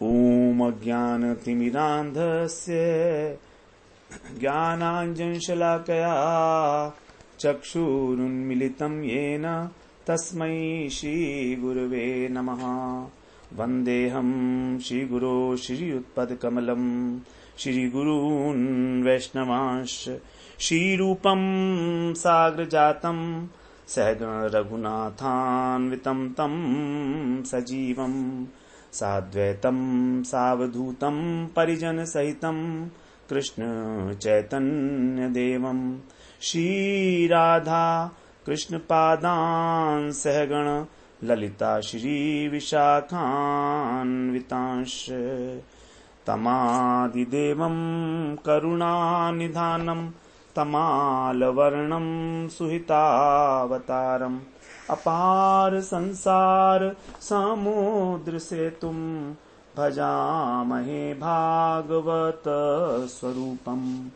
ॐ अज्ञानतिमिरान्धस्य ज्ञानाञ्जनशलाकया चक्षुरुन्मिलितं येन तस्मै श्रीगुरवे नमः। वन्देऽहं श्रीगुरो श्रीयुत्पदकमलं श्रीगुरून् वैष्णवांश्च श्रीरूपं साग्रजातं सहगण रघुनाथान्वितं तं सजीवं साद्वैतं सावधूतं परिजन सहितं कृष्ण चैतन्य देवं श्रीराधा कृष्ण पादान् सहगण ललिता श्री विशाखान्वितांश्च तमादिदेवं करुणानिधानं तमालवर्णं सुहितावतारम् अपार संसार समुद्र सेतुं भजामहे भागवत स्वरूपम्।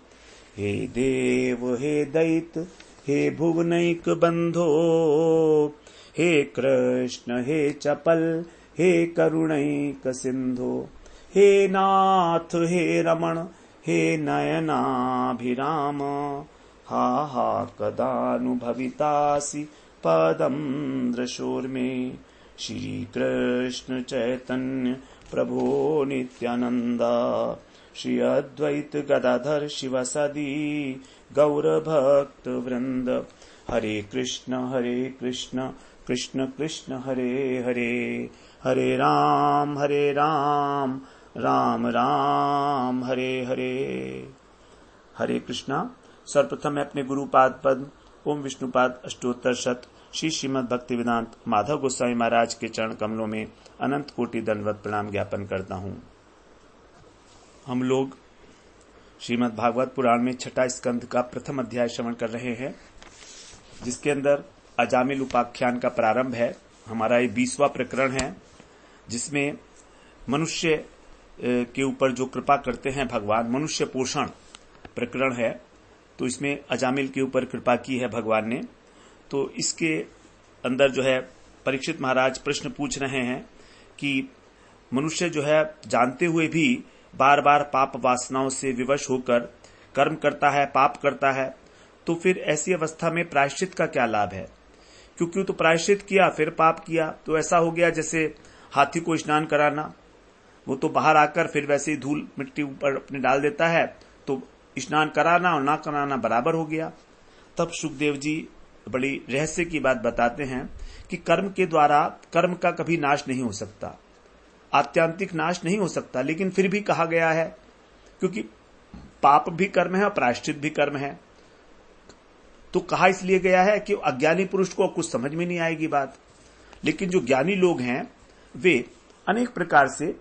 हे देव हे दैत हे भुवनैक बंधो, हे कृष्ण हे चपल हे करुणैक सिंधो, हे नाथ हे रमण हे नयनाभिराम, हा हा कदानुभवितासि पदं दृशोर्मे। श्री कृष्ण चैतन्य प्रभो नित्यानंद, श्री अद्वैत गदाधर शिवसदी गौर भक्त वृंद। हरे कृष्ण कृष्ण कृष्ण हरे हरे, हरे राम राम राम हरे हरे। हरे कृष्णा। सर्वप्रथम मैं अपने गुरुपाद पद ओम विष्णुपाद अष्टोत्तर शत श्री श्रीमद् भक्ति वेदांत माधव गोस्वामी महाराज के चरण कमलों में अनंत कोटि दंडवत प्रणाम ज्ञापन करता हूँ। हम लोग श्रीमद् भागवत पुराण में छठा स्कंध का प्रथम अध्याय श्रवण कर रहे हैं, जिसके अंदर अजामिल उपाख्यान का प्रारंभ है। हमारा ये 20वां प्रकरण है, जिसमें मनुष्य के ऊपर जो कृपा करते हैं भगवान, मनुष्य पोषण प्रकरण है। तो इसमें अजामिल के ऊपर कृपा की है भगवान ने। तो इसके अंदर जो है परीक्षित महाराज प्रश्न पूछ रहे हैं कि मनुष्य जो है जानते हुए भी बार बार पाप वासनाओं से विवश होकर कर्म करता है, पाप करता है, तो फिर ऐसी अवस्था में प्रायश्चित का क्या लाभ है? क्योंकि तो प्रायश्चित किया फिर पाप किया, तो ऐसा हो गया जैसे हाथी को स्नान कराना। वो तो बाहर आकर फिर वैसे ही धूल मिट्टी ऊपर अपने डाल देता है, तो स्नान कराना और ना कराना बराबर हो गया। तब सुखदेव जी बड़ी रहस्य की बात बताते हैं कि कर्म के द्वारा कर्म का कभी नाश नहीं हो सकता, आत्यांतिक नाश नहीं हो सकता, लेकिन फिर भी कहा गया है क्योंकि पाप भी कर्म है और प्रायश्चित भी कर्म है। तो कहा इसलिए गया है कि अज्ञानी पुरुष को कुछ समझ में नहीं आएगी बात, लेकिन जो ज्ञानी लोग हैं वे अनेक प्रकार से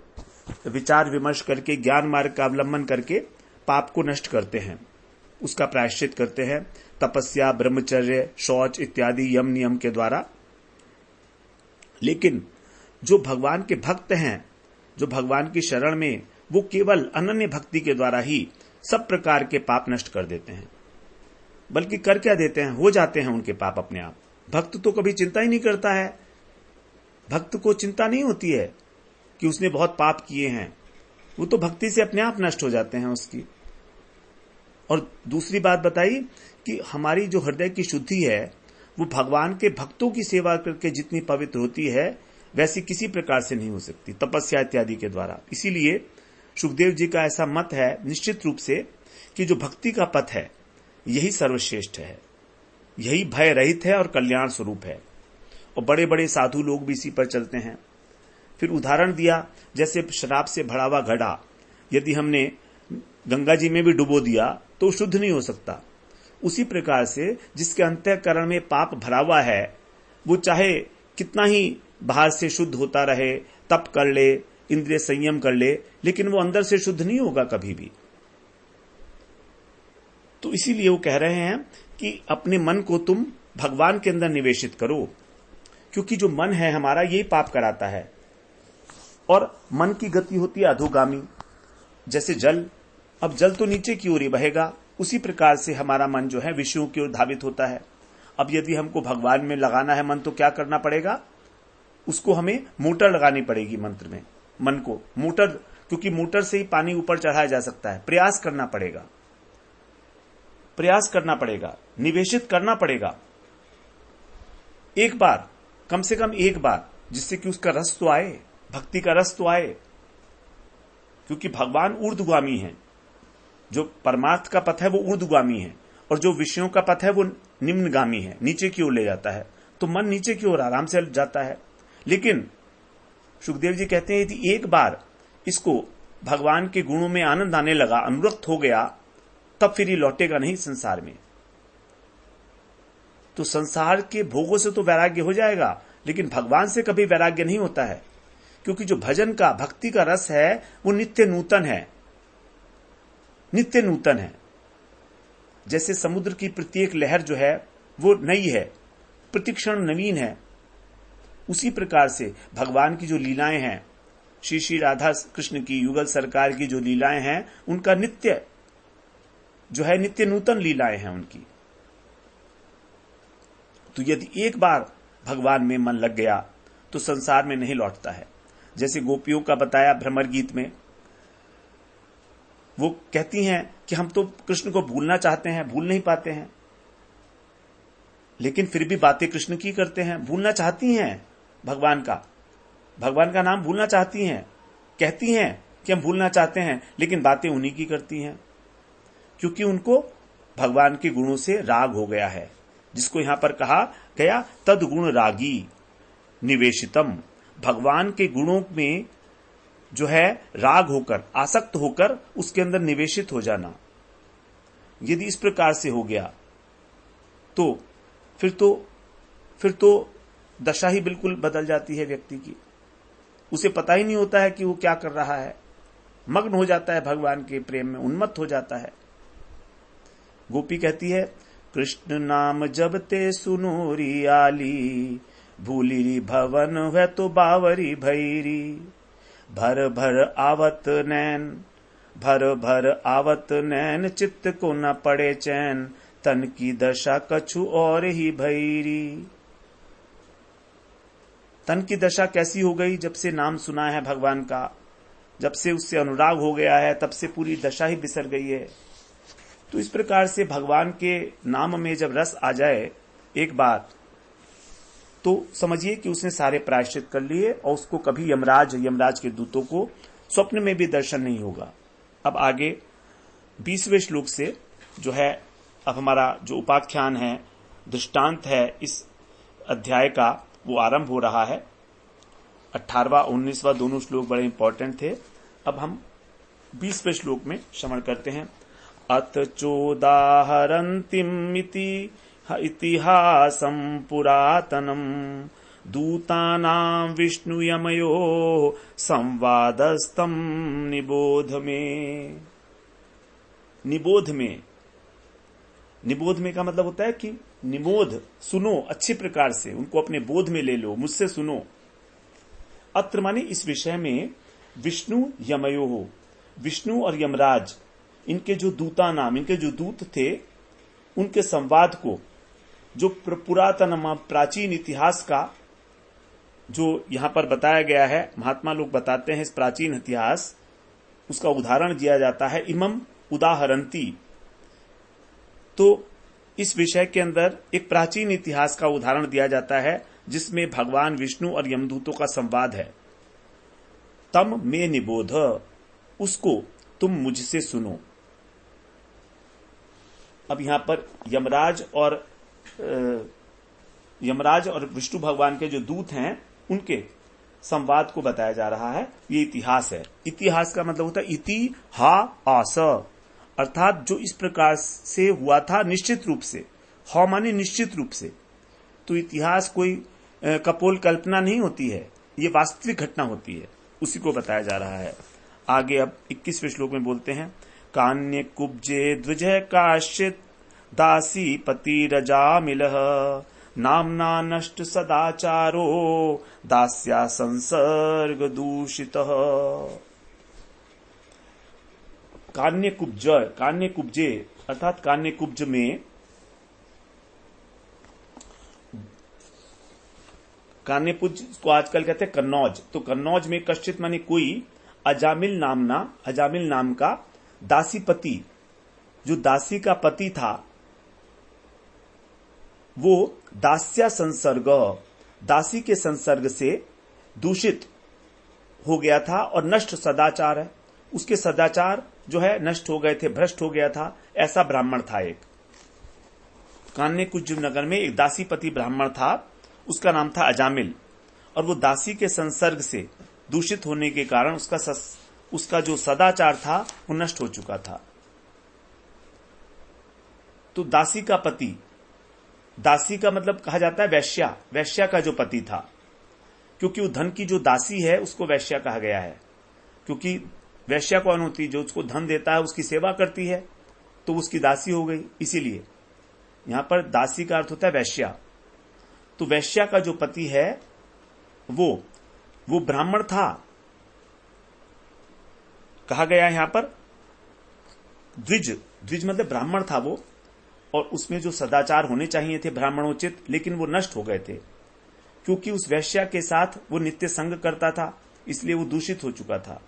विचार विमर्श करके ज्ञान मार्ग का अवलंबन करके पाप को नष्ट करते हैं, उसका प्रायश्चित करते हैं तपस्या, ब्रह्मचर्य, शौच इत्यादि यम नियम के द्वारा। लेकिन जो भगवान के भक्त हैं, जो भगवान की शरण में, वो केवल अनन्य भक्ति के द्वारा ही सब प्रकार के पाप नष्ट कर देते हैं। बल्कि कर क्या देते हैं, हो जाते हैं उनके पाप अपने आप। भक्त तो कभी चिंता ही नहीं करता है, भक्त को चिंता नहीं होती है कि उसने बहुत पाप किए हैं, वो तो भक्ति से अपने आप नष्ट हो जाते हैं उसकी। और दूसरी बात बताई कि हमारी जो हृदय की शुद्धि है वो भगवान के भक्तों की सेवा करके जितनी पवित्र होती है वैसी किसी प्रकार से नहीं हो सकती, तपस्या इत्यादि के द्वारा। इसीलिए सुखदेव जी का ऐसा मत है निश्चित रूप से कि जो भक्ति का पथ है यही सर्वश्रेष्ठ है, यही भय रहित है और कल्याण स्वरूप है। और बड़े बड़े साधु लोग भी इसी पर चलते हैं। फिर उदाहरण दिया, जैसे शराब से भरा हुआ घड़ा यदि हमने गंगा जी में भी डुबो दिया तो शुद्ध नहीं हो सकता। उसी प्रकार से जिसके अंतःकरण में पाप भरा हुआ है वो चाहे कितना ही बाहर से शुद्ध होता रहे, तप कर ले, इंद्रिय संयम कर ले, लेकिन वो अंदर से शुद्ध नहीं होगा कभी भी। तो इसीलिए वो कह रहे हैं कि अपने मन को तुम भगवान के अंदर निवेशित करो, क्योंकि जो मन है हमारा यही पाप कराता है। और मन की गति होती है अधोगामी, जैसे जल। अब जल तो नीचे की ओर ही बहेगा, उसी प्रकार से हमारा मन जो है विषयों की ओर धावित होता है। अब यदि हमको भगवान में लगाना है मन, तो क्या करना पड़ेगा? उसको हमें मोटर लगानी पड़ेगी मंत्र में। मन को, मोटर, क्योंकि मोटर से ही पानी ऊपर चढ़ाया जा सकता है। प्रयास करना पड़ेगा, प्रयास करना पड़ेगा, निवेशित करना पड़ेगा, एक बार, कम से कम एक बार, जिससे कि उसका रस तो आए, भक्ति का रस तो आए। क्योंकि भगवान ऊर्ध्वगामी है, जो परमार्थ का पथ है वो ऊर्ध्वगामी है, और जो विषयों का पथ है वो निम्नगामी है, नीचे की ओर ले जाता है। तो मन नीचे की ओर आराम से जाता है। लेकिन सुखदेव जी कहते हैं यदि एक बार इसको भगवान के गुणों में आनंद आने लगा, अनुरक्त हो गया, तब फिर ये लौटेगा नहीं संसार में। तो संसार के भोगों से तो वैराग्य हो जाएगा, लेकिन भगवान से कभी वैराग्य नहीं होता है। क्योंकि जो भजन का, भक्ति का रस है वो नित्य नूतन है, नित्य नूतन है। जैसे समुद्र की प्रत्येक लहर जो है वो नई है, प्रतिक्षण नवीन है, उसी प्रकार से भगवान की जो लीलाएं हैं, श्री श्री राधा कृष्ण की, युगल सरकार की जो लीलाएं हैं, उनका नित्य जो है, नित्य नूतन लीलाएं हैं उनकी। तो यदि एक बार भगवान में मन लग गया तो संसार में नहीं लौटता है। जैसे गोपियों का बताया भ्रमर गीत में, वो कहती हैं कि हम तो कृष्ण को भूलना चाहते हैं, भूल नहीं पाते हैं, लेकिन फिर भी बातें कृष्ण की करते हैं। भूलना चाहती हैं भगवान का नाम भूलना चाहती हैं, कहती हैं कि हम भूलना चाहते हैं, लेकिन बातें उन्हीं की करती हैं, क्योंकि उनको भगवान के गुणों से राग हो गया है। जिसको यहां पर कहा गया तद गुण रागी निवेशितम, भगवान के गुणों में जो है राग होकर, आसक्त होकर उसके अंदर निवेशित हो जाना। यदि इस प्रकार से हो गया तो फिर तो दशा ही बिल्कुल बदल जाती है व्यक्ति की। उसे पता ही नहीं होता है कि वो क्या कर रहा है, मग्न हो जाता है भगवान के प्रेम में, उन्मत्त हो जाता है। गोपी कहती है, कृष्ण नाम जब ते सुनोरी आली, भूली भवन है तो बावरी भैरी, भर भर आवत नैन, चित्त को न पड़े चैन, तन की दशा कछु और ही भैरी। तन की दशा कैसी हो गई? जब से नाम सुना है भगवान का, जब से उससे अनुराग हो गया है, तब से पूरी दशा ही बिसर गई है। तो इस प्रकार से भगवान के नाम में जब रस आ जाए एक बार, तो समझिए कि उसने सारे प्रायश्चित कर लिए और उसको कभी यमराज के दूतों को स्वप्न में भी दर्शन नहीं होगा। अब आगे 20वें श्लोक से जो है, अब हमारा जो उपाख्यान है, दृष्टांत है इस अध्याय का, वो आरंभ हो रहा है। 18वां 19वां दोनों श्लोक बड़े इंपॉर्टेंट थे। अब हम 20वें श्लोक में श्रवण करते हैं। अथ चोदाहरन्तीम् इतिहासं पुरातनम्, दूतानां विष्णुयमयो संवादस्तम् निबोध में। निबोध में का मतलब होता है कि निबोध, सुनो अच्छी प्रकार से, उनको अपने बोध में ले लो, मुझसे सुनो। अत्र माने इस विषय में विष्णु यमयो हो, विष्णु और यमराज, इनके जो दूता नाम, इनके जो दूत थे, उनके संवाद को, जो पुरातन प्राचीन इतिहास का जो यहां पर बताया गया है, महात्मा लोग बताते हैं इस प्राचीन इतिहास, उसका उदाहरण दिया जाता है। इमम उदाहरंती, तो इस विषय के अंदर एक प्राचीन इतिहास का उदाहरण दिया जाता है, जिसमें भगवान विष्णु और यमदूतों का संवाद है। तम में निबोध, उसको तुम मुझसे सुनो। अब यहां पर यमराज और विष्णु भगवान के जो दूत हैं, उनके संवाद को बताया जा रहा है। ये इतिहास है। इतिहास का मतलब होता है इति हा आस, अर्थात जो इस प्रकार से हुआ था निश्चित रूप से, हा माने निश्चित रूप से। तो इतिहास कोई कपोल कल्पना नहीं होती है, ये वास्तविक घटना होती है, उसी को बताया जा रहा है। आगे अब 21वें श्लोक में बोलते हैं, कान्य कुब्जे द्विजय काश्चित, दासी पति रजा मिलह, नामना नष्ट सदाचारो, दास्या संसर्ग दूषितः। कान्य कुब्जे अर्थात कान्य कुब्ज में, कान्यपुज को आजकल कहते हैं कन्नौज। तो कन्नौज में कश्चित माने कोई अजामिल नाम का दासीपति, जो दासी का पति था, वो दास्या संसर्ग, दासी के संसर्ग से दूषित हो गया था और नष्ट सदाचार है, उसके सदाचार जो है नष्ट हो गए थे, भ्रष्ट हो गया था, ऐसा ब्राह्मण था एक। कान्यकुज नगर में एक दासीपति ब्राह्मण था, उसका नाम था अजामिल, और वो दासी के संसर्ग से दूषित होने के कारण उसका जो सदाचार था वो नष्ट हो चुका था। तो दासी का पति, दासी का मतलब कहा जाता है वैश्या, वैश्या का जो पति था, क्योंकि वो धन की जो दासी है उसको वैश्या कहा गया है, क्योंकि वैश्या कौन होती, जो उसको धन देता है, उसकी सेवा करती है, तो उसकी दासी हो गई। इसीलिए यहां पर दासी का अर्थ होता है वैश्या। तो वैश्या का जो पति है वो ब्राह्मण था, कहा गया है यहां पर द्विज मतलब ब्राह्मण था वो, और उसमें जो सदाचार होने चाहिए थे ब्राह्मणोचित, लेकिन वो नष्ट हो गए थे, क्योंकि उस वैश्या के साथ वो नित्य संग करता था, इसलिए वो दूषित हो चुका था।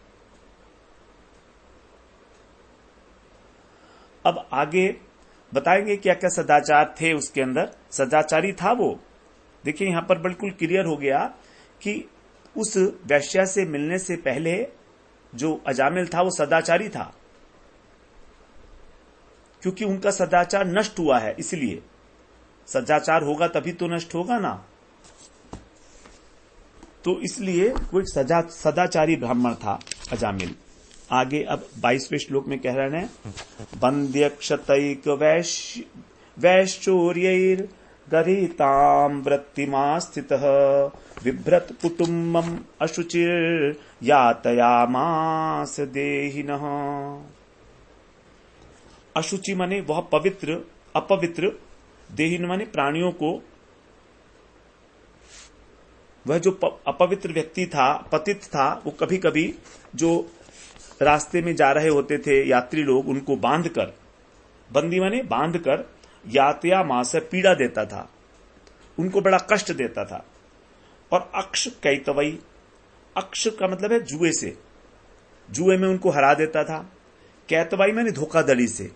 अब आगे बताएंगे क्या क्या सदाचार थे उसके अंदर, सदाचारी था वो। देखिए यहां पर बिल्कुल क्लियर हो गया कि उस वैश्या से मिलने से पहले जो अजामिल था वो सदाचारी था, क्योंकि उनका सदाचार नष्ट हुआ है, इसलिए सदाचार होगा तभी तो नष्ट होगा ना। तो इसलिए वो एक सदाचारी ब्राह्मण था अजामिल। आगे अब 22वें श्लोक में कह रहे हैं, बंध्य क्षतैक वैश्चौर्यैर गरिताम वृत्तिमा स्थितः बिभ्रत कुटुम्बम अशुचिर यातयामास देहिनः। अशुचि माने वह पवित्र, अपवित्र, देहिन माने प्राणियों को, वह जो अपवित्र व्यक्ति था, पतित था, वो कभी कभी जो रास्ते में जा रहे होते थे यात्री लोग, उनको बांधकर, बंदी माने बांधकर, यातयामास पीड़ा देता था, उनको बड़ा कष्ट देता था। और अक्ष कैतवई, अक्ष का मतलब है जुए से, जुए में उनको हरा देता था। कैतवाई माने धोखाधड़ी से,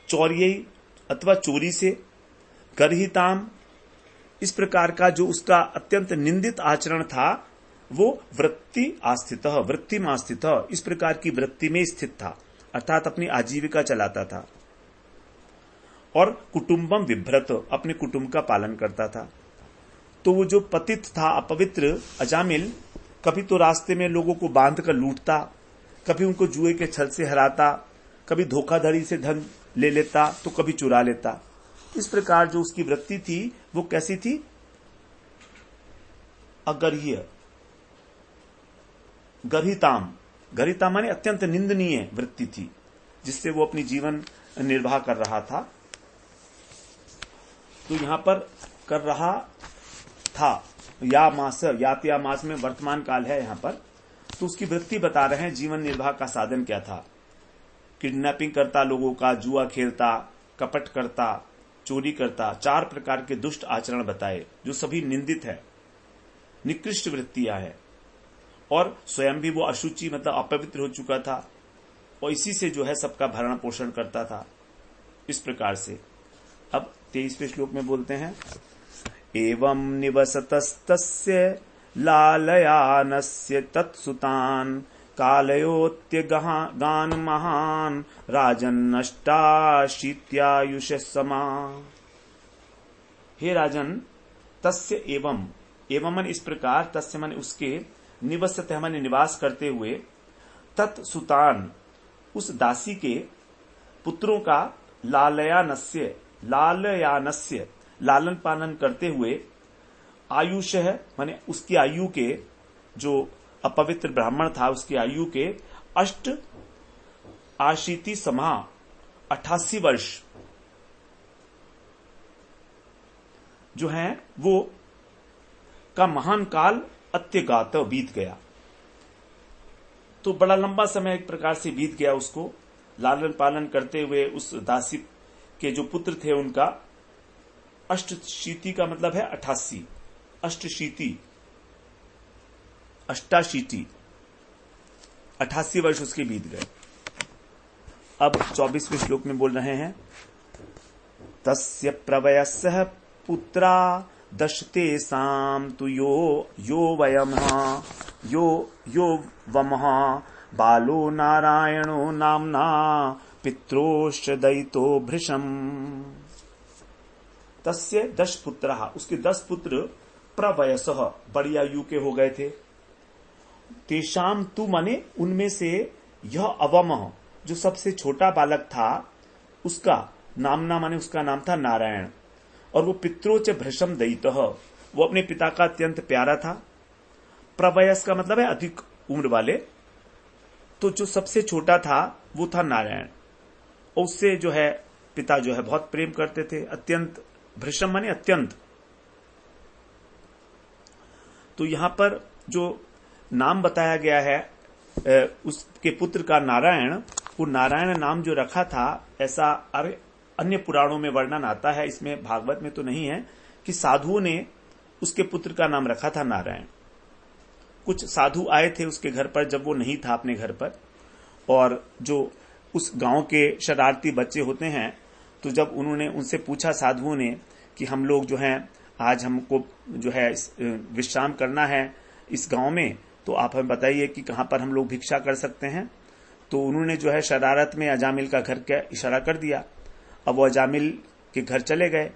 चौर्यई अथवा चोरी से, गर्हिताम, इस प्रकार का जो उसका अत्यंत निंदित आचरण था, वो वृत्ति आस्थित, वृत्ति में आस्थित, इस प्रकार की वृत्ति में स्थित था, अर्थात अपनी आजीविका चलाता था। और कुटुंबम विभ्रत, अपने कुटुंब का पालन करता था। तो वो जो पतित था, अपवित्र अजामिल, कभी तो रास्ते में लोगों को बांध कर लूटता, कभी उनको जुए के छल से हराता, कभी धोखाधड़ी से धन ले लेता, तो कभी चुरा लेता। इस प्रकार जो उसकी वृत्ति थी वो कैसी थी, अगर्ह्य, गर्हिताम, गर्हिता माने अत्यंत निंदनीय वृत्ति थी, जिससे वो अपनी जीवन निर्वाह कर रहा था। तो यहां पर कर रहा था, या मास, यात या मास में वर्तमान काल है यहां पर, तो उसकी वृत्ति बता रहे हैं, जीवन निर्वाह का साधन क्या था। किडनैपिंग करता लोगों का, जुआ खेलता, कपट करता, चोरी करता, 4 प्रकार के दुष्ट आचरण बताए जो सभी निंदित है, निकृष्ट वृत्तियां है। और स्वयं भी वो अशुचि मतलब अपवित्र हो चुका था, और इसी से जो है सबका भरण पोषण करता था, इस प्रकार से। अब 23वें श्लोक में बोलते हैं, एवं निवसतस्तस्य लालयानस्य तत्सुतान कालयोत्य गान महान राजन्नष्टाशीत्यायुष समा। हे राजन, तस्य एवं, एवं मन इस प्रकार, तस्य मन उसके, निवसते मन निवास करते हुए, तत्सुतान उस दासी के पुत्रों का, लालयानस्य, लालयानस्य लालन पालन करते हुए, आयुष है माने उसकी आयु के, जो अपवित्र ब्राह्मण था उसकी आयु के, 8 आशीति समा 88 वर्ष जो है वो का महान काल अत्यगात बीत गया। तो बड़ा लंबा समय एक प्रकार से बीत गया उसको लालन पालन करते हुए। उस दासी के जो पुत्र थे उनका, अष्टशीति का मतलब है 88, अष्टाशीति 88 वर्ष उसके बीत गए। अब 24वें श्लोक में बोल रहे हैं, तस्य प्रवयस्सः पुत्रा दशतेषां तु यो वमः बालो नारायणो नाम्ना पित्रोश्च दयितो भृशम्। तस्य 10 पुत्रः, उसके 10 पुत्र प्रवयसः, बड़ी आयु के हो गए थे। तेषाम तु माने उनमें से यह अवमः, जो सबसे छोटा बालक था, उसका नामना माने उसका नाम था नारायण, और वो पित्रोच भृशम दयितः, वो अपने पिता का अत्यंत प्यारा था। प्रवयस का मतलब है अधिक उम्र वाले, तो जो सबसे छोटा था वो था नारायण, और उससे जो है पिता जो है बहुत प्रेम करते थे। अत्यंत, भृशम माने अत्यंत। तो यहां पर जो नाम बताया गया है उसके पुत्र का नारायण, वो नारायण नाम जो रखा था, ऐसा अन्य पुराणों में वर्णन आता है, इसमें भागवत में तो नहीं है, कि साधुओं ने उसके पुत्र का नाम रखा था नारायण। कुछ साधु आए थे उसके घर पर जब वो नहीं था अपने घर पर, और जो उस गांव के शरारती बच्चे होते हैं, तो जब उन्होंने उनसे पूछा साधुओं ने कि हम लोग जो हैं आज हमको जो है विश्राम करना है इस गांव में, तो आप हमें बताइए कि कहां पर हम लोग भिक्षा कर सकते हैं। तो उन्होंने जो है शरारत में अजामिल का घर का इशारा कर दिया। अब वो अजामिल के घर चले गए,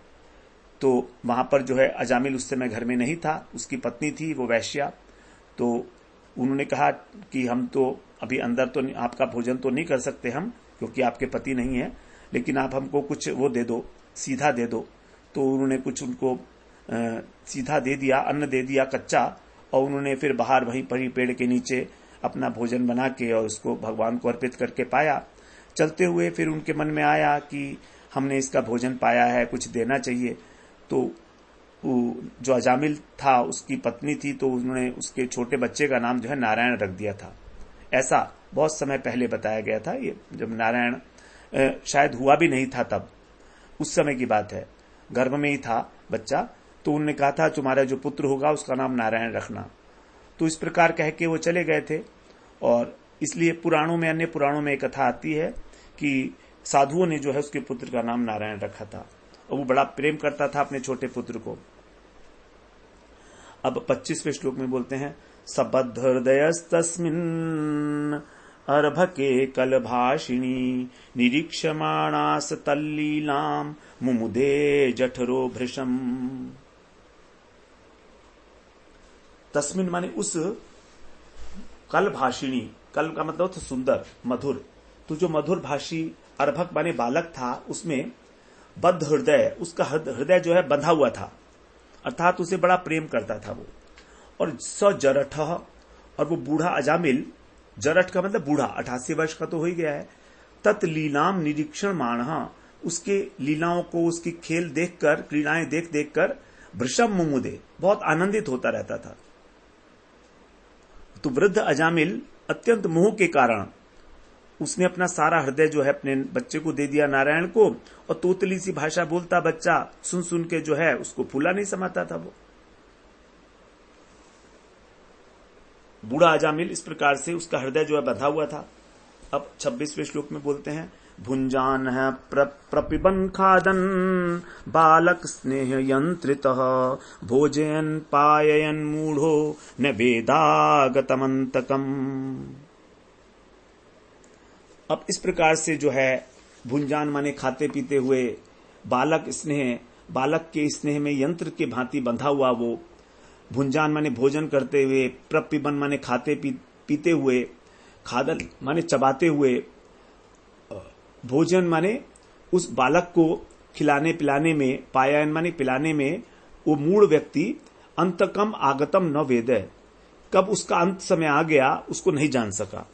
तो वहां पर जो है अजामिल उस समय घर में नहीं था, उसकी पत्नी थी वो वैश्या। तो उन्होंने कहा कि हम तो अभी अंदर तो आपका भोजन तो नहीं कर सकते हम, क्योंकि आपके पति नहीं है, लेकिन आप हमको कुछ वो दे दो, सीधा दे दो। तो उन्होंने कुछ उनको सीधा दे दिया, अन्न दे दिया कच्चा, और उन्होंने फिर बाहर वहीं पर ही पेड़ के नीचे अपना भोजन बना के और उसको भगवान को अर्पित करके पाया। चलते हुए फिर उनके मन में आया कि हमने इसका भोजन पाया है, कुछ देना चाहिए। तो जो अजामिल था उसकी पत्नी थी, तो उन्होंने उसके छोटे बच्चे का नाम जो है नारायण रख दिया था। ऐसा बहुत समय पहले बताया गया था, ये जब नारायण शायद हुआ भी नहीं था, तब उस समय की बात है, गर्भ में ही था बच्चा। तो उन्होंने कहा था तुम्हारा जो पुत्र होगा उसका नाम नारायण रखना। तो इस प्रकार कह के वो चले गए थे। और इसलिए पुराणों में, अन्य पुराणों में एक कथा आती है कि साधुओं ने जो है उसके पुत्र का नाम नारायण रखा था, और वो बड़ा प्रेम करता था अपने छोटे पुत्र को। अब 25वें श्लोक में बोलते हैं, सबद्ध हृदयस्तस्मिन् अर्भके कलभाषिणी निरीक्षमाणास तल्लीलाम मुमुदे जठरो भृशम। तस्मिन माने उस कलभाषिणी, कल का मतलब था सुंदर, मधुर। तो जो मधुर भाषी अर्भक माने बालक था, उसमें बद्ध हृदय, उसका हृदय जो है बंधा हुआ था, अर्थात उसे बड़ा प्रेम करता था वो। और स जरठ, और वो बूढ़ा अजामिल, जरठ का मतलब बूढ़ा, 88 वर्ष का तो हो ही गया है। तत् लीलाम निरीक्षण माणः, उसके लीलाओं को, उसकी खेल देखकर, क्रीड़ाएं देख देख कर भृशम मुमुदे, बहुत आनंदित होता रहता था। तो वृद्ध अजामिल अत्यंत मोह के कारण उसने अपना सारा हृदय जो है अपने बच्चे को दे दिया नारायण को, और तोतली सी भाषा बोलता बच्चा सुन सुन के जो है उसको फूला नहीं समाता था वो बूढ़ा अजामिल। इस प्रकार से उसका हृदय जो है बंधा हुआ था। अब 26वें श्लोक में बोलते हैं, भुंजान है प्रपिबन खादन बालक स्नेह यंत्रित भोजयन पाययन मूढ़ो न वेदागतमंतकम। अब इस प्रकार से जो है भुंजान माने खाते पीते हुए, बालक स्नेह, बालक के स्नेह में यंत्र के भांति बंधा हुआ वो, भुंजान माने भोजन करते हुए, प्रपिबन माने खाते पीते हुए, खादन माने चबाते हुए, भोजन माने उस बालक को खिलाने पिलाने में, पायन माने पिलाने में, वो मूढ़ व्यक्ति अंतकम आगतम न वेद, कब उसका अंत समय आ गया उसको नहीं जान सका,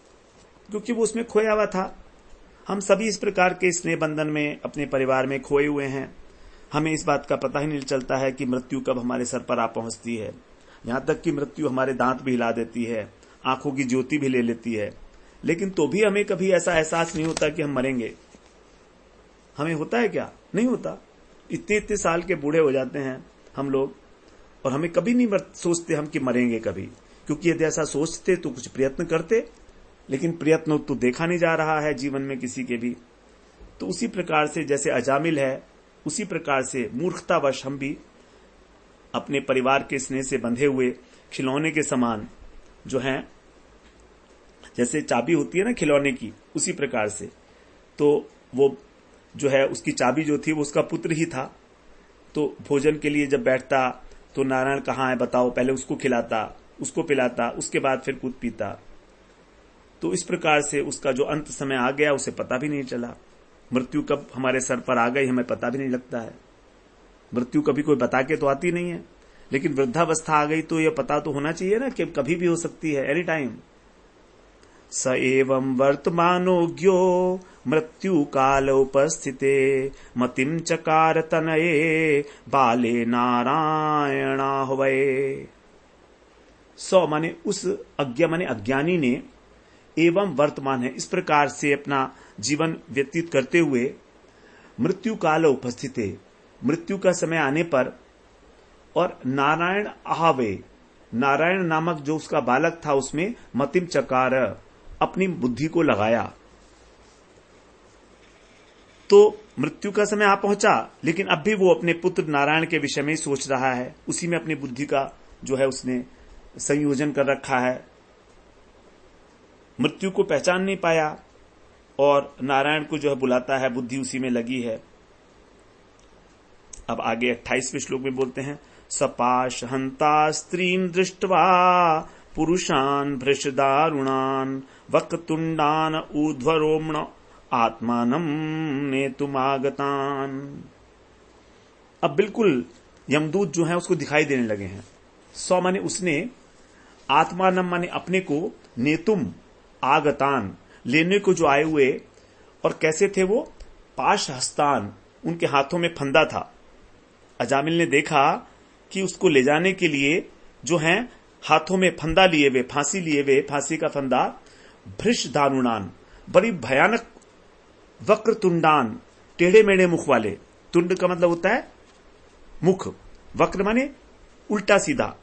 क्योंकि वो उसमें खोया हुआ था। हम सभी इस प्रकार के स्नेह बंधन में अपने परिवार में खोए हुए हैं। हमें इस बात का पता ही नहीं चलता है कि मृत्यु कब हमारे सर पर आ पहुंचती है। यहां तक कि मृत्यु हमारे दांत भी हिला देती है, आंखों की ज्योति भी ले लेती है, लेकिन तो भी हमें कभी ऐसा एहसास नहीं होता कि हम मरेंगे। हमें होता है क्या? नहीं होता। इतने इतने साल के बूढ़े हो जाते हैं हम लोग, और हमें कभी नहीं सोचते हम कि मरेंगे कभी, क्योंकि यदि ऐसा सोचते तो कुछ प्रयत्न करते, लेकिन प्रयत्न तो देखा नहीं जा रहा है जीवन में किसी के भी। तो उसी प्रकार से जैसे अजामिल है, उसी प्रकार से मूर्खतावश हम भी अपने परिवार के स्नेह से बंधे हुए खिलौने के समान जो हैं, जैसे चाबी होती है ना खिलौने की, उसी प्रकार से तो वो जो है उसकी चाबी जो थी वो उसका पुत्र ही था। तो भोजन के लिए जब बैठता तो नारायण कहाँ है बताओ, पहले उसको खिलाता, उसको पिलाता, उसके बाद फिर दूध पीता। तो इस प्रकार से उसका जो अंत समय आ गया उसे पता भी नहीं चला। मृत्यु कब हमारे सर पर आ गई हमें पता भी नहीं लगता है। मृत्यु कभी कोई बता के तो आती नहीं है, लेकिन वृद्धावस्था आ गई तो यह पता तो होना चाहिए ना कि कभी भी हो सकती है, एनी टाइम। स एवं वर्तमानोज्ञो मृत्यु काल उपस्थिते मतिम चकार तनये बाले नारायणाह्वये। सौ माने उस अज्ञा माने अज्ञानी ने, एवं वर्तमान है, इस प्रकार से अपना जीवन व्यतीत करते हुए मृत्यु काल उपस्थिते, मृत्यु का समय आने पर, और नारायण आह्वे, नारायण नामक जो उसका बालक था उसमें मतिम चकार, अपनी बुद्धि को लगाया। तो मृत्यु का समय आ पहुंचा, लेकिन अब भी वो अपने पुत्र नारायण के विषय में ही सोच रहा है, उसी में अपनी बुद्धि का जो है उसने संयोजन कर रखा है। मृत्यु को पहचान नहीं पाया और नारायण को जो है बुलाता है, बुद्धि उसी में लगी है। अब आगे 28वें श्लोक में बोलते हैं, सपाश हंता स्त्रीन दृष्टवा पुरुषान भृशदारुणान वक्रतुंडान ऊर्ध्वरोम्ण आत्मानम नेतुमागतान। अब बिल्कुल यमदूत जो है उसको दिखाई देने लगे हैं। सौ माने उसने, आत्मानम माने अपने को, नेतुम आगतान लेने को जो आए हुए, और कैसे थे वो, पाश हस्तान, उनके हाथों में फंदा था। अजामिल ने देखा कि उसको ले जाने के लिए जो है हाथों में फंदा लिए हुए, फांसी लिए हुए, फांसी का फंदा, भृश दारुणान, बड़ी भयानक, वक्र तुंडान, टेढ़े मेढ़े मुख वाले, तुंड का मतलब होता है मुख, वक्र माने उल्टा सीधा,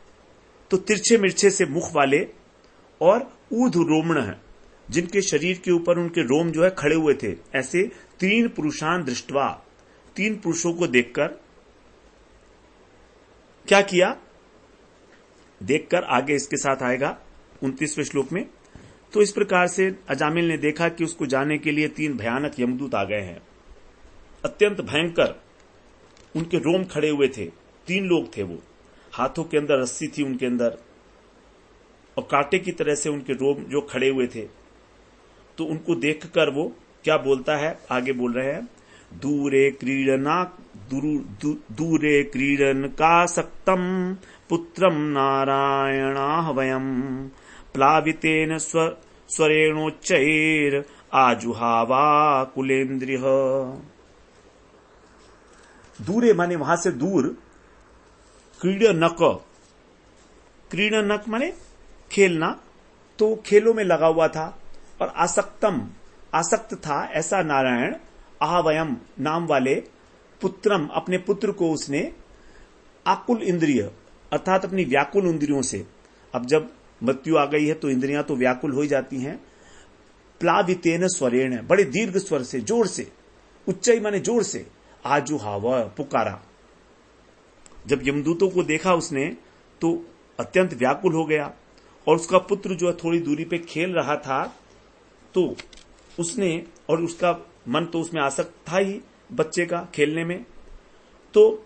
तो तिरछे मिर्छे से मुख वाले, और ऊर्ध्व रोमण है, जिनके शरीर के ऊपर उनके रोम जो है खड़े हुए थे। ऐसे 3 पुरुषान दृष्टवा, 3 पुरुषों को देखकर क्या किया, देखकर आगे इसके साथ आएगा 29वें श्लोक में। तो इस प्रकार से अजामिल ने देखा कि उसको जाने के लिए 3 भयानक यमदूत आ गए हैं, अत्यंत भयंकर, उनके रोम खड़े हुए थे। 3 लोग थे वो, हाथों के अंदर रस्सी थी उनके अंदर, और कांटे की तरह से उनके रोम जो खड़े हुए थे। तो उनको देखकर वो क्या बोलता है, आगे बोल रहे हैं, दूरे क्रीडन का सक्तम पुत्रम नारायणाह्वयम् प्लावितेन स्वरेणोच्चैर आजुहावा कुलेन्द्रिय। दूरे माने वहां से दूर, क्रीडनक, क्रीडनक माने खेलना, तो खेलों में लगा हुआ था, और आसक्तम, आसक्त था ऐसा नारायण, आहवयम नाम वाले, पुत्रम अपने पुत्र को उसने, आकुल इंद्रिय अर्थात अपनी व्याकुल इंद्रियों से, अब जब मृत्यु आ गई है तो इंद्रियां तो व्याकुल हो जाती हैं, प्लावितेन स्वरेण, बड़े दीर्घ स्वर से, जोर से, उच्चाई माने जोर से, आजुहावा पुकारा। जब यमदूतों को देखा उसने तो अत्यंत व्याकुल हो गया, और उसका पुत्र जो है थोड़ी दूरी पे खेल रहा था, तो उसने, और उसका मन तो उसमें आसक्त था ही बच्चे का खेलने में, तो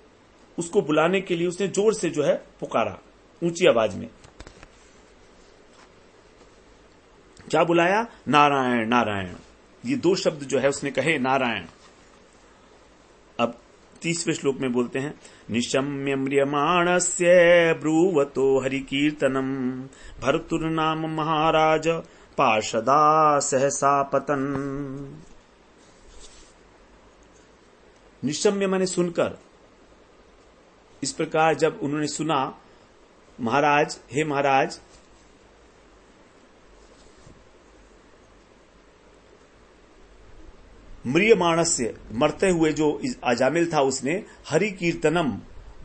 उसको बुलाने के लिए उसने जोर से जो है पुकारा, ऊंची आवाज में। क्या बुलाया, नारायण नारायण, ये 2 शब्द जो है उसने कहे, नारायण। अब 30वें श्लोक में बोलते हैं, निशम्य म्रियमाणस्य ब्रूवतो हरिकीर्तनम भर्तुर्नाम महाराज पार्षदा सहसा पतन। निशम्य माने सुनकर, इस प्रकार जब उन्होंने सुना, महाराज, हे महाराज, म्रियमाणस्य, मरते हुए जो अजामिल था उसने, हरि कीर्तनम,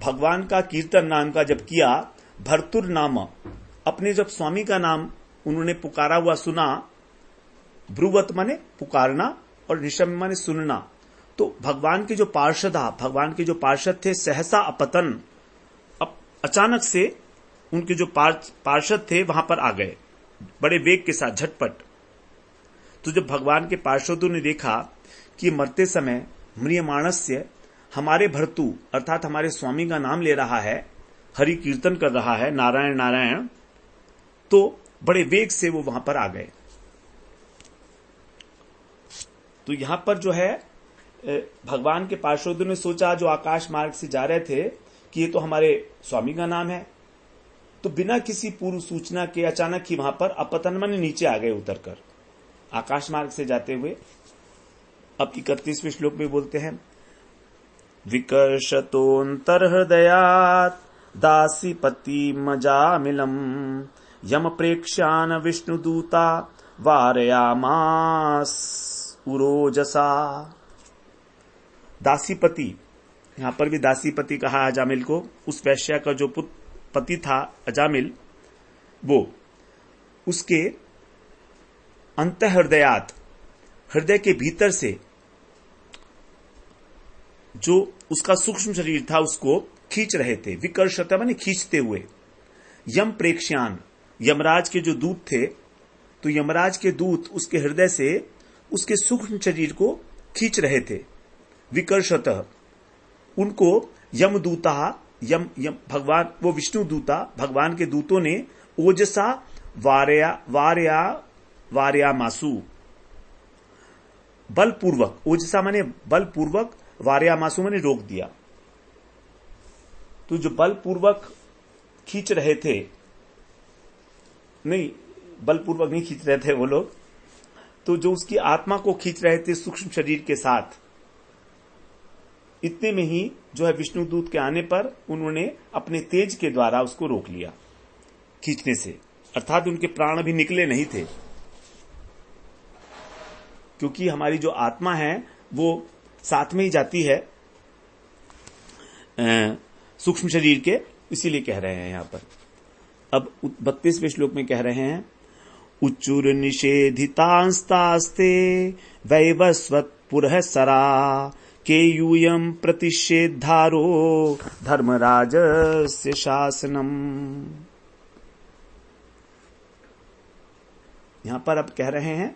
भगवान का कीर्तन नाम का जब किया, भर्तुर नाम, अपने जब स्वामी का नाम उन्होंने पुकारा हुआ सुना, ब्रुवत माने पुकारना और निशम माने सुनना, तो भगवान के जो पार्षद थे सहसा अपतन, अचानक से उनके जो पार्षद थे वहां पर आ गए बड़े वेग के साथ, झटपट। तो जब भगवान के पार्षदों ने देखा कि मरते समय म्रियमाणस्य हमारे भर्तु अर्थात हमारे स्वामी का नाम ले रहा है, हरि कीर्तन कर रहा है, नारायण नारायण, तो बड़े वेग से वो वहां पर आ गए। तो यहां पर जो है भगवान के पार्षदों ने सोचा, जो आकाश मार्ग से जा रहे थे, कि ये तो हमारे स्वामी का नाम है, तो बिना किसी पूर्व सूचना के अचानक ही वहां पर अपतन माने नीचे आ गए उतरकर, आकाश मार्ग से जाते हुए। अब 31वें श्लोक में बोलते हैं, विकर्षतोऽन्तर्हृदयात् दासीपति मजामिलम यम प्रेक्ष्यान विष्णुदूता वारयामास उरोजसा। दासीपति, यहां पर भी दासीपति कहा अजामिल को, उस वैश्या का जो पति था अजामिल, वो उसके अंतःहृदयात, हृदय के भीतर से जो उसका सूक्ष्म शरीर था उसको खींच रहे थे। विकर्षता माने खींचते हुए। यम प्रेक्ष्यान, यमराज के जो दूत थे, तो यमराज के दूत उसके हृदय से उसके सूक्ष्म शरीर को खींच रहे थे। विकर्षतः, उनको यमदूता, यम भगवान, वो विष्णु दूता, भगवान के दूतों ने ओजसा वार्यामासु, बलपूर्वक, ओजसा माने बलपूर्वक, वार्यामासु माने रोक दिया। तो जो बलपूर्वक खींच रहे थे, नहीं, बलपूर्वक नहीं खींच रहे थे वो लोग, तो जो उसकी आत्मा को खींच रहे थे सूक्ष्म शरीर के साथ, इतने में ही जो है विष्णुदूत के आने पर उन्होंने अपने तेज के द्वारा उसको रोक लिया खींचने से, अर्थात उनके प्राण अभी निकले नहीं थे, क्योंकि हमारी जो आत्मा है वो साथ में ही जाती है सूक्ष्म शरीर के, इसीलिए कह रहे हैं यहां पर। अब 32वें श्लोक में कह रहे हैं, उच्चुर निषेधितांस्तास्ते वैवस्वत पुरः सरा के यूयम प्रतिषेधारो धर्मराजस्य शासनम। यहां पर अब कह रहे हैं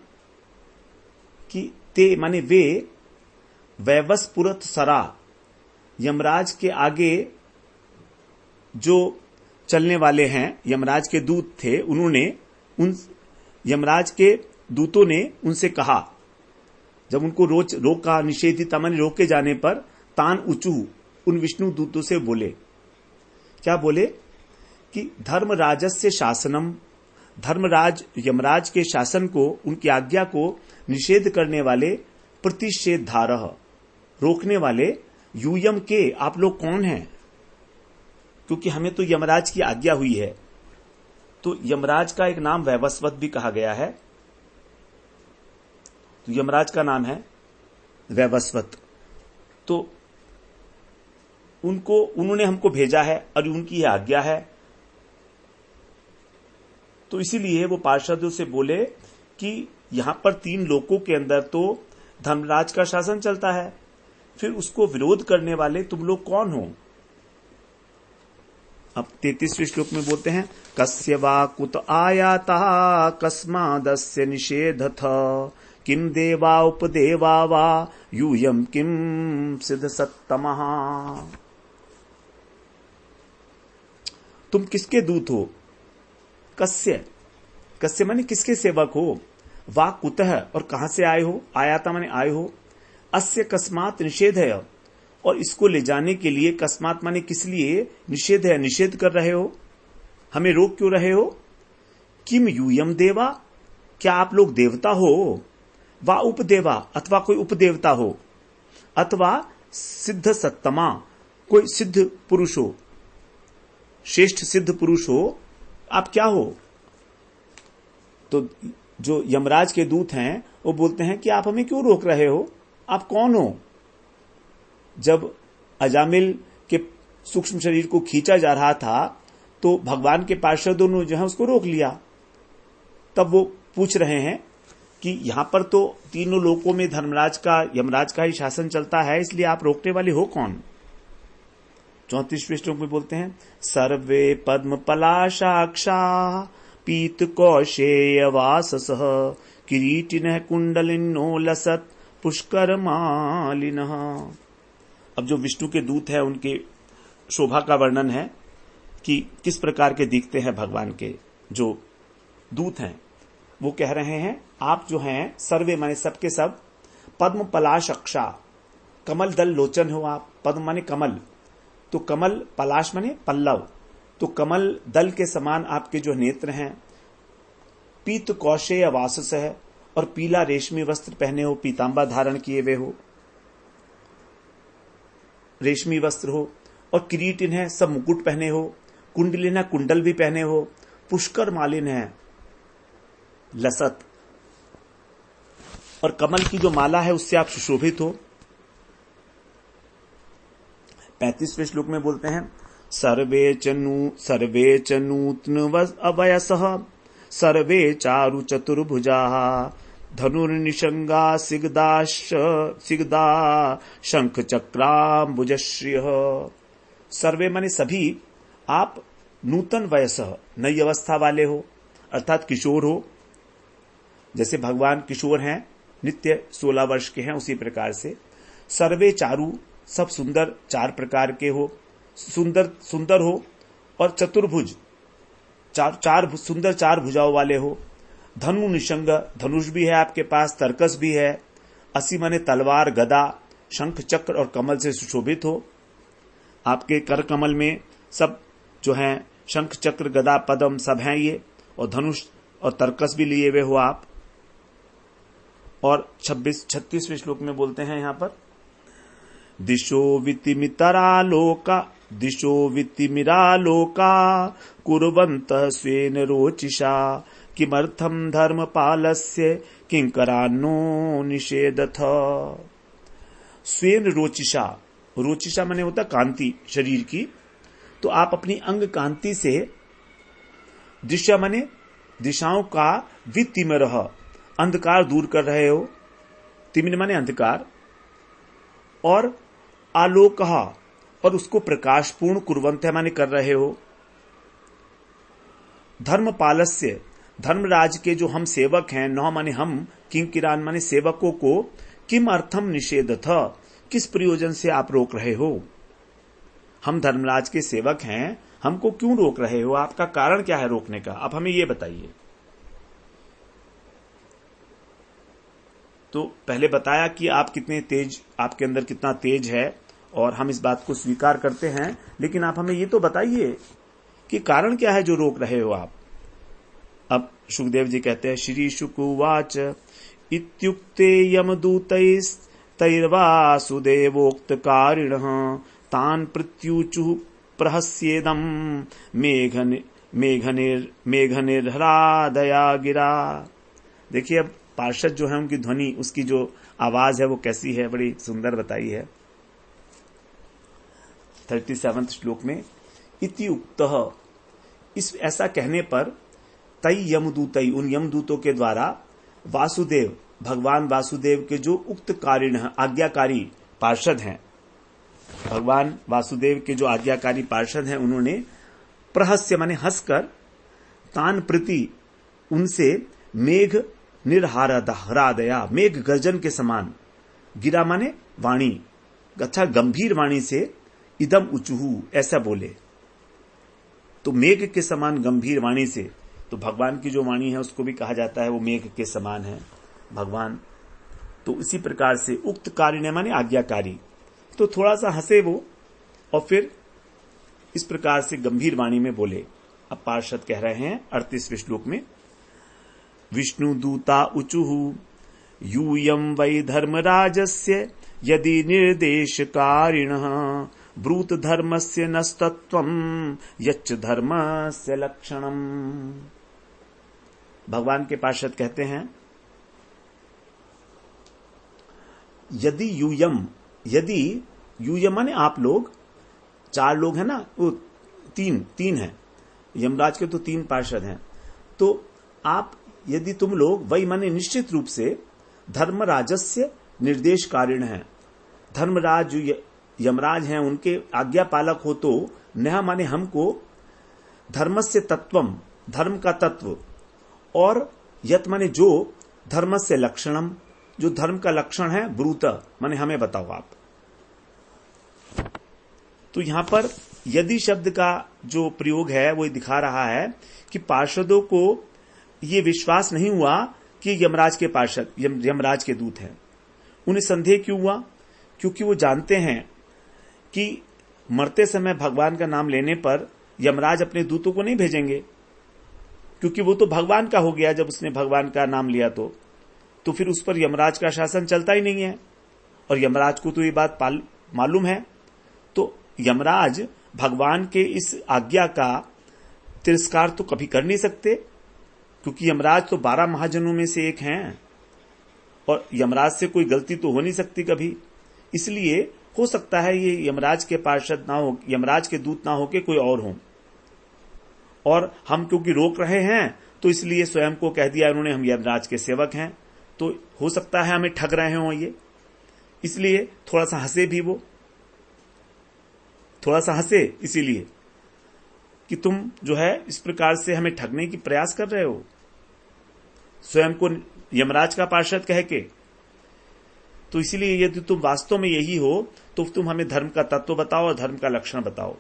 कि ते माने वे, वैवस्पुरत सरा, यमराज के आगे जो चलने वाले हैं, यमराज के दूत थे, उन्होंने उन यमराज के दूतों ने उनसे कहा, जब उनको रोका, निषेधित माने रोके जाने पर, तान उचू, उन विष्णु दूतों से बोले, क्या बोले कि धर्मराजस्य शासनम, धर्मराज यमराज के शासन को, उनकी आज्ञा को निषेध करने वाले, प्रतिषेधारः, रोकने वाले, यूयम के, आप लोग कौन हैं, क्योंकि हमें तो यमराज की आज्ञा हुई है। तो यमराज का एक नाम वैवस्वत भी कहा गया है, तो यमराज का नाम है वैवस्वत। तो उन्होंने हमको भेजा है और उनकी यह आज्ञा है, तो इसीलिए वो पार्षदों से बोले कि यहां पर 3 लोकों के अंदर तो धर्मराज का शासन चलता है, फिर उसको विरोध करने वाले तुम लोग कौन हो। अब 33वें श्लोक में बोलते हैं, कस्य वा कुत आयातः कस्मादस्य निषेधथ किम देवा उपदेवा वा यूयम किम सिद्ध सत्तमः। तुम किसके दूत हो, कस्य माने किसके सेवक हो, वा कुतः और कहां से आए हो, आयाता माने आए हो, अस्य कस्मात निषेध है और इसको ले जाने के लिए, कस्मात माने किस लिए, निषेध है निषेध कर रहे हो, हमें रोक क्यों रहे हो। किम यूयम देवा, क्या आप लोग देवता हो, वा उपदेवा अथवा कोई उपदेवता हो, अथवा सिद्ध सत्तमा कोई सिद्ध पुरुष हो, श्रेष्ठ सिद्ध पुरुष हो, आप क्या हो। तो जो यमराज के दूत हैं वो बोलते हैं कि आप हमें क्यों रोक रहे हो, आप कौन हो। जब अजामिल के सूक्ष्म शरीर को खींचा जा रहा था तो भगवान के पार्षदों ने जो है उसको रोक लिया। तब वो पूछ रहे हैं कि यहां पर तो तीनों लोकों में धर्मराज का, यमराज का ही शासन चलता है, इसलिए आप रोकने वाले हो कौन? 34वें श्लोक में बोलते हैं, सर्वे पद्म पलाशाक्षा पीत कौशेय वाससः किरीटिनः कुंडलिनो लसत पुष्कर मालिनः। अब जो विष्णु के दूत है उनके शोभा का वर्णन है कि किस प्रकार के दिखते हैं भगवान के जो दूत हैं। वो कह रहे हैं आप जो हैं सर्वे माने सबके सब, पद्म पलाश अक्षा, कमल दल लोचन हो आप। पद्म माने कमल, तो कमल, पलाश माने पल्लव, तो कमल दल के समान आपके जो नेत्र हैं। पीत कौशेय वासस है, और पीला रेशमी वस्त्र पहने हो, पीतांबर धारण किए हुए हो, रेशमी वस्त्र हो, और किरीटिन है, सब मुकुट पहने हो, कुंडलिन है, कुंडल भी पहने हो, पुष्कर मालिन है, लसत, और कमल की जो माला है उससे आप सुशोभित हो। 35वें श्लोक में बोलते हैं, सर्वे च नूतन अवयसः सर्वे चारु चतुर्भुजा धनुर्निशंगा सिगदा शंख चक्राम्बुजश्रियः। सर्वे माने सभी, आप नूतन वयस, नई अवस्था वाले हो, अर्थात किशोर हो। जैसे भगवान किशोर हैं, नित्य 16 वर्ष के हैं, उसी प्रकार से सर्वे चारु, सब सुंदर, 4 प्रकार के हो, सुंदर हो, और चतुर्भुज, सुंदर 4 भुजाओं वाले हो। धनु निशंग, धनुष भी है आपके पास, तरकस भी है, असी माने तलवार, गदा, शंख चक्र और कमल से सुशोभित हो। आपके कर कमल में सब जो है शंख चक्र गदा पद्म सब हैं ये, और धनुष और तरकस भी लिए हुए हो आप। और 36वें श्लोक में बोलते हैं यहां पर, दिशो वित्तिमिरालोका कुर्वन्तः स्वेन रोचिषा किमर्थं धर्मपालस्य किंकरान्नो निषेधथ। स्वेन रोचिषा, रोचिषा माने होता कांति शरीर की, तो आप अपनी अंग कांति से, दिशा माने दिशाओं का, वित्तिमिरः अंधकार दूर कर रहे हो, तिमिर माने अंधकार, और आलोकः और उसको प्रकाशपूर्ण, कुर्वंत माने कर रहे हो। धर्मपालस्य, धर्मराज के जो हम सेवक हैं, नौ माने हम, किंकिरान माने सेवकों को, किम अर्थम निषेधथ, किस प्रयोजन से आप रोक रहे हो? हम धर्मराज के सेवक हैं, हमको क्यों रोक रहे हो? आपका कारण क्या है रोकने का? आप हमें ये बताइए। तो पहले बताया कि आप कितने तेज, आपके अंदर कितना तेज है, और हम इस बात को स्वीकार करते हैं, लेकिन आप हमें ये तो बताइए कि कारण क्या है जो रोक रहे हो आप। अब सुखदेव जी कहते हैं, श्री शुकुवाच इत्युक्ते यमदूतैस्तैर्वासुदेवोक्त कारिणः तान् प्रत्युचुः प्रहस्येदं मेघनिर्हरादया गिरा। देखिए अब पार्षद जो है उनकी ध्वनि, उसकी जो आवाज है वो कैसी है, बड़ी सुंदर बताई है। 37वें श्लोक में, इति उक्तः, इस ऐसा कहने पर, तई यमदूतई, उन यमदूतों के द्वारा, वासुदेव, भगवान वासुदेव के जो उक्त कारिण, आज्ञाकारी पार्षद हैं, भगवान वासुदेव के जो आज्ञाकारी पार्षद हैं, उन्होंने प्रहस्य माने हंसकर, तान प्रति उनसे, मेघ निर्हरादया, मेघ गर्जन के समान, गिरा माने वाणी, अच्छा गंभीर वाणी से, इदम उचुहु ऐसा बोले। तो मेघ के समान गंभीर वाणी से, तो भगवान की जो वाणी है उसको भी कहा जाता है वो मेघ के समान है भगवान। तो इसी प्रकार से उक्त कारिण्य माने आज्ञाकारी, तो थोड़ा सा हंसे वो, और फिर इस प्रकार से गंभीर वाणी में बोले। अब पार्षद कह रहे हैं 38वें श्लोक में, विष्णु दूता उचुहु यूयम वै धर्मराजस्य यदि निर्देशकारिणः ब्रूत धर्मस्य नस्तत्वं यच्च धर्मस्य लक्षणम्। भगवान के पार्षद कहते हैं, यदि यूयम माने आप लोग, 4 लोग हैं ना, वो तीन हैं, यमराज के तो 3 पार्षद हैं। तो आप यदि तुम लोग वही माने निश्चित रूप से धर्मराजस्य निर्देशकारिण हैं, धर्मराज जो यमराज हैं उनके आज्ञा पालक हो, तो नह माने हमको धर्मस्य तत्वम, धर्म का तत्व, और यत माने जो धर्मस्य लक्षणम, जो धर्म का लक्षण है, ब्रूत माने हमें बताओ आप। तो यहां पर यदि शब्द का जो प्रयोग है वो दिखा रहा है कि पार्षदों को ये विश्वास नहीं हुआ कि यमराज के पार्षद यमराज के दूत हैं। उन्हें संदेह क्यों हुआ? क्योंकि वो जानते हैं कि मरते समय भगवान का नाम लेने पर यमराज अपने दूतों को नहीं भेजेंगे, क्योंकि वो तो भगवान का हो गया। जब उसने भगवान का नाम लिया तो फिर उस पर यमराज का शासन चलता ही नहीं है, और यमराज को तो ये बात मालूम है। तो यमराज भगवान के इस आज्ञा का तिरस्कार तो कभी कर नहीं सकते, क्योंकि यमराज तो 12 महाजनों में से एक हैं, और यमराज से कोई गलती तो हो नहीं सकती कभी। इसलिए हो सकता है ये यमराज के पार्षद ना हो, यमराज के दूत ना होके कोई और हो, और हम क्योंकि रोक रहे हैं तो इसलिए स्वयं को कह दिया उन्होंने हम यमराज के सेवक हैं। तो हो सकता है हमें ठग रहे हो ये, इसलिए थोड़ा सा हंसे भी, वो थोड़ा सा हंसे इसीलिए कि तुम जो है इस प्रकार से हमें ठगने की प्रयास कर रहे हो, स्वयं को यमराज का पार्षद कह के। तो इसीलिए यदि तुम वास्तव में यही हो तो तुम हमें धर्म का तत्व बताओ और धर्म का लक्षण बताओ,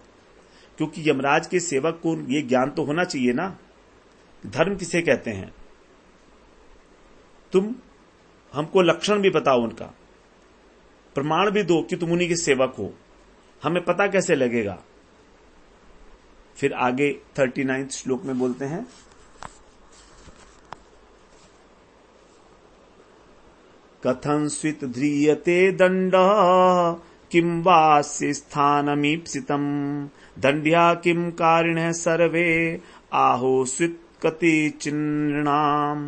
क्योंकि यमराज के सेवक को ये ज्ञान तो होना चाहिए ना, धर्म किसे कहते हैं। तुम हमको लक्षण भी बताओ, उनका प्रमाण भी दो कि तुम उन्हीं के सेवक हो, हमें पता कैसे लगेगा। फिर आगे 39 श्लोक में बोलते हैं, कथं स्वित ध्रियते दंड किम वास्य स्थानमीप्सितम दंड्या किम कारिण सर्वे आहो स्वित कति चिन्नाम।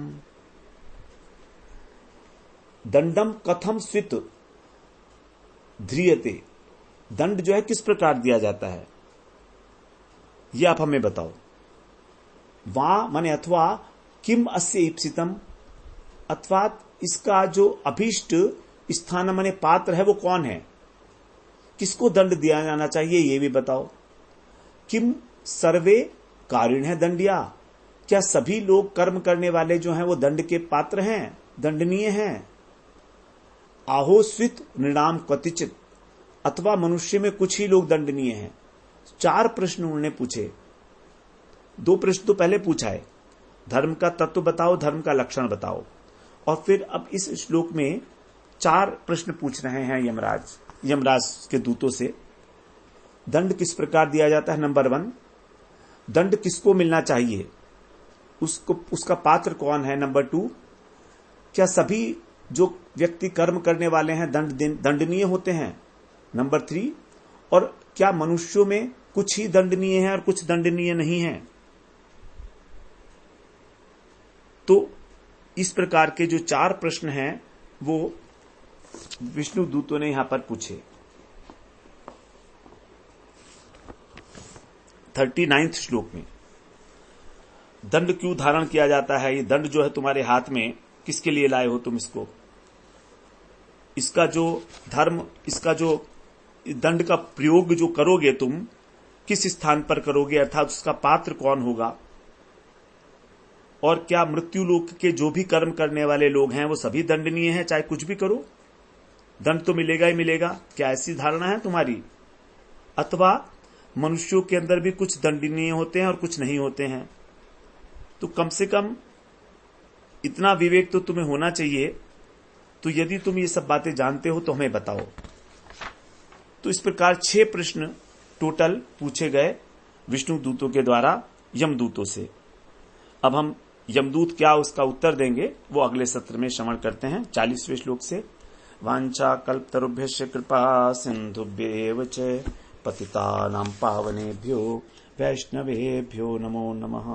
दंडम कथम स्वित ध्रियते, दंड जो है किस प्रकार दिया जाता है ये आप हमें बताओ। वा माने अथवा, किम अस्य ईप्सितम, अथवा इसका जो अभीष्ट स्थान माने पात्र है वो कौन है, किसको दंड दिया जाना चाहिए ये भी बताओ। किम सर्वे कारिण है दंडिया, क्या सभी लोग कर्म करने वाले जो हैं वो दंड के पात्र हैं, दंडनीय हैं। आहो स्वित नृणाम क्वचित, अथवा मनुष्य में कुछ ही लोग दंडनीय हैं। 4 प्रश्न उन्होंने पूछे, 2 प्रश्न तो पहले पूछा है, धर्म का तत्व बताओ, धर्म का लक्षण बताओ, और फिर अब इस श्लोक में 4 प्रश्न पूछ रहे हैं यमराज के दूतों से। दंड किस प्रकार दिया जाता है, नंबर 1, दंड किसको मिलना चाहिए, उसका पात्र कौन है, नंबर 2, क्या सभी जो व्यक्ति कर्म करने वाले हैं दंडनीय होते हैं, नंबर 3, और क्या मनुष्यों में कुछ ही दंडनीय है और कुछ दंडनीय नहीं है। तो इस प्रकार के जो 4 प्रश्न हैं वो विष्णु दूतों ने यहां पर पूछे। 39 श्लोक में दंड क्यों धारण किया जाता है, ये दंड जो है तुम्हारे हाथ में किसके लिए लाए हो तुम इसको, इसका जो धर्म, इसका जो दंड का प्रयोग जो करोगे तुम किस स्थान पर करोगे, अर्थात उसका पात्र कौन होगा, और क्या मृत्यु लोक के जो भी कर्म करने वाले लोग हैं वो सभी दंडनीय हैं, चाहे कुछ भी करो दंड तो मिलेगा ही मिलेगा, क्या ऐसी धारणा है तुम्हारी। अथवा मनुष्यों के अंदर भी कुछ दंडनीय होते हैं और कुछ नहीं होते हैं। तो कम से कम इतना विवेक तो तुम्हें होना चाहिए। तो यदि तुम ये सब बातें जानते हो तो हमें बताओ। तो इस प्रकार 6 प्रश्न टोटल पूछे गए विष्णु दूतों के द्वारा यमदूतों से। अब हम यमदूत क्या उसका उत्तर देंगे वो अगले सत्र में श्रवण करते हैं 40वें श्लोक से। वांछा कल्पतरुभ्यश्च कृपा सिंधुभ्येव च पतितानां पावनेभ्यो वैष्णवेभ्यो नमो नमः।